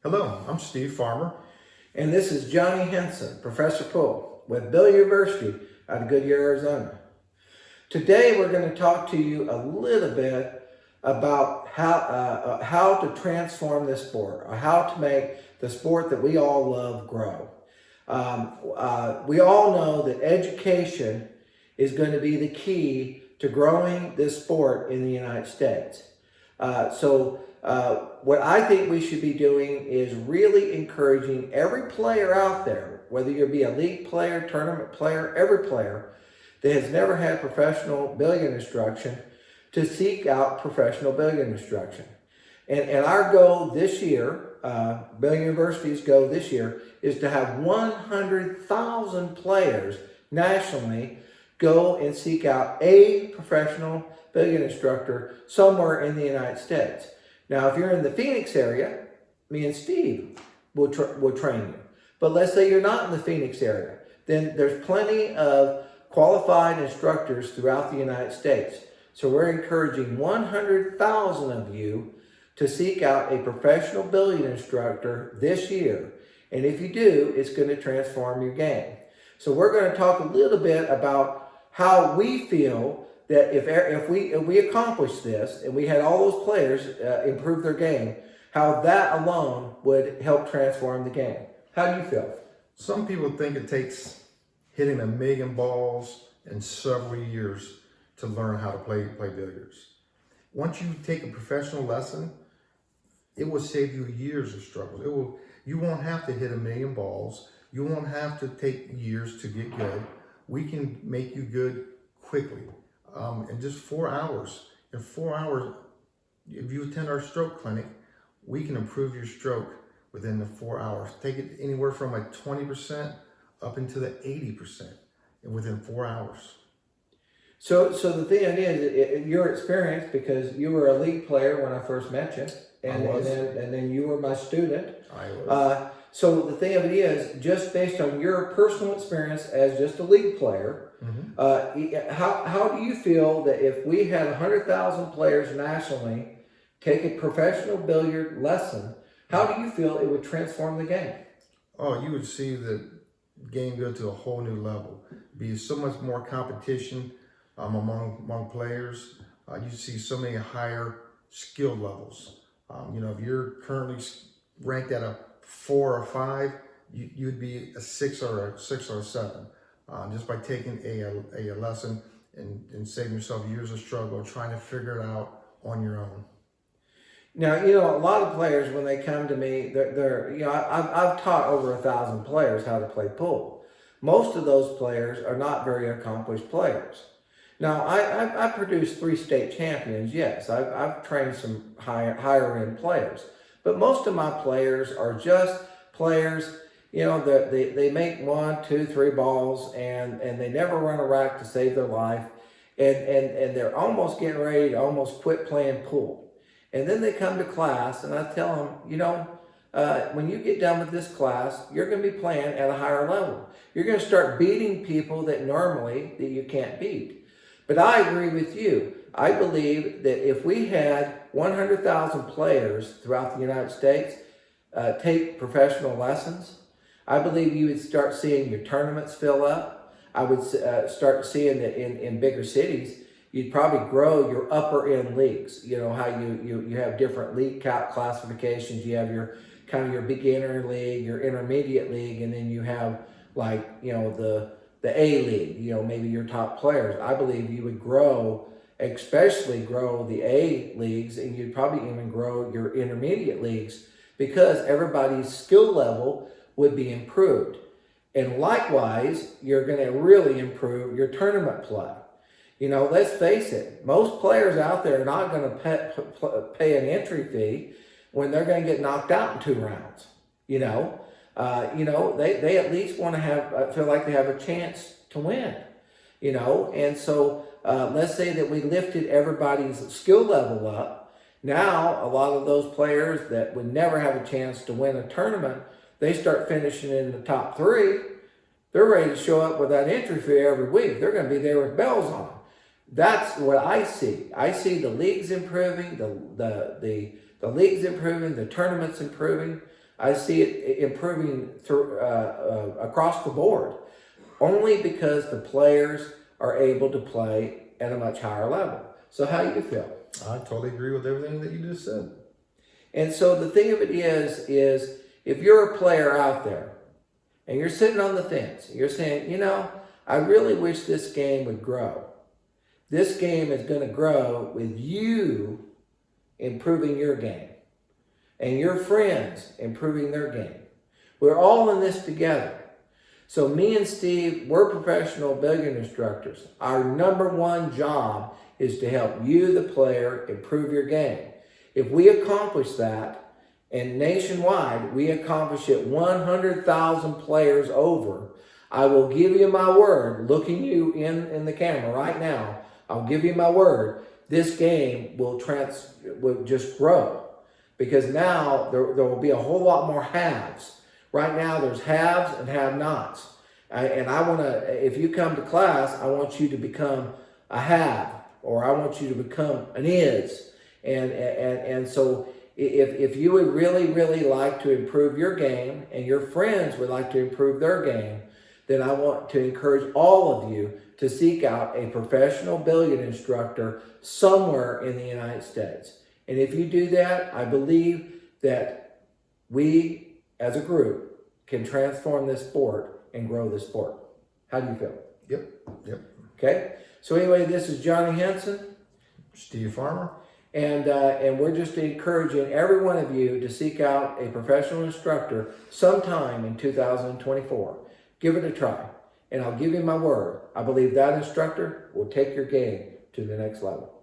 Hello, I'm Steve Farmer. And this is Johnny Henson Professor Pool with Billiard University out of Goodyear, Arizona. Today we're going to talk to you a little bit about how to transform this sport, or how to make the sport that we all love grow. We all know that education is going to be the key to growing this sport in the United States. What I think we should be doing is really encouraging every player out there, whether you be a league player, tournament player, every player that has never had professional billiard instruction, to seek out professional billiard instruction. And our goal this year, Billiard University's goal this year, is to have 100,000 players nationally go and seek out a professional billiard instructor somewhere in the United States. Now, if you're in the Phoenix area, me and Steve will train you. But let's say you're not in the Phoenix area, then there's plenty of qualified instructors throughout the United States. So we're encouraging 100,000 of you to seek out a professional billiard instructor this year. And if you do, it's going to transform your game. So we're going to talk a little bit about how we feel that if we accomplish this and we had all those players improve their game, how that alone would help transform the game. How do you feel? Some people think it takes hitting 1 million balls in several years to learn how to play billiards. Once you take a professional lesson, it will save you years of struggles. You won't have to hit 1 million balls. You won't have to take years to get good. We can make you good quickly. In just 4 hours. In 4 hours, if you attend our stroke clinic, we can improve your stroke within the 4 hours. Take it anywhere from like 20% up into the 80% within 4 hours. So the thing is, your experience, because you were a league player when I first met you, and then you were my student. I was. So the thing of it is, just based on your personal experience as just a league player, how do you feel that if we had 100,000 players nationally take a professional billiard lesson, how do you feel it would transform the game? Oh, you would see the game go to a whole new level. Be so much more competition among players. You see so many higher skill levels. If you're currently ranked at a 4 or 5, you'd be a 6 or a 7. Just by taking a lesson and saving yourself years of struggle, trying to figure it out on your own. Now, a lot of players, when they come to me, I've taught over 1,000 players how to play pool. Most of those players are not very accomplished players. Now, I produced 3 state champions, yes. I've trained some higher end players. But most of my players are just players, they make 1, 2, 3 balls and they never run a rack to save their life. And they're almost getting ready to almost quit playing pool. And then they come to class and I tell them, when you get done with this class, you're going to be playing at a higher level. You're going to start beating people that normally that you can't beat. But I agree with you. I believe that if we had 100,000 players throughout the United States take professional lessons, I believe you would start seeing your tournaments fill up. I would start seeing that in bigger cities, you'd probably grow your upper end leagues. You know how you have different league classifications. You have your kind of your beginner league, your intermediate league, and then you have the A league, maybe your top players. I believe you would especially grow the A leagues, and you'd probably even grow your intermediate leagues because everybody's skill level would be improved. And likewise, you're going to really improve your tournament play. Let's face it, most players out there are not going to pay an entry fee when they're going to get knocked out in 2 rounds. They at least want to feel like they have a chance to win, and so let's say that we lifted everybody's skill level up. Now, a lot of those players that would never have a chance to win a tournament, they start finishing in the top 3. They're ready to show up with that entry fee every week. They're going to be there with bells on. That's what I see. I see the leagues improving, the leagues improving, the tournaments improving. I see it improving through, across the board, only because the players are able to play at a much higher level. So how do you feel? I totally agree with everything that you just said. And so the thing of it is if you're a player out there and you're sitting on the fence, you're saying, you know, I really wish this game would grow. This game is going to grow with you improving your game and your friends improving their game. We're all in this together. So me and Steve, we're professional billiard instructors. Our number one job is to help you, the player, improve your game. If we accomplish that, and nationwide, we accomplish it 100,000 players over, I will give you my word, looking you in the camera right now, I'll give you my word, this game will just grow. Because now there will be a whole lot more haves. Right now there's haves and have-nots. And I want to, if you come to class, I want you to become a have, or I want you to become an is. And so if you would really, really like to improve your game and your friends would like to improve their game, then I want to encourage all of you to seek out a professional billiard instructor somewhere in the United States. And if you do that, I believe that we as a group can transform this sport and grow this sport. How do you feel? Yep. Okay. So anyway, this is Johnny Henson. Steve Farmer. And we're just encouraging every one of you to seek out a professional instructor sometime in 2024. Give it a try. And I'll give you my word. I believe that instructor will take your game to the next level.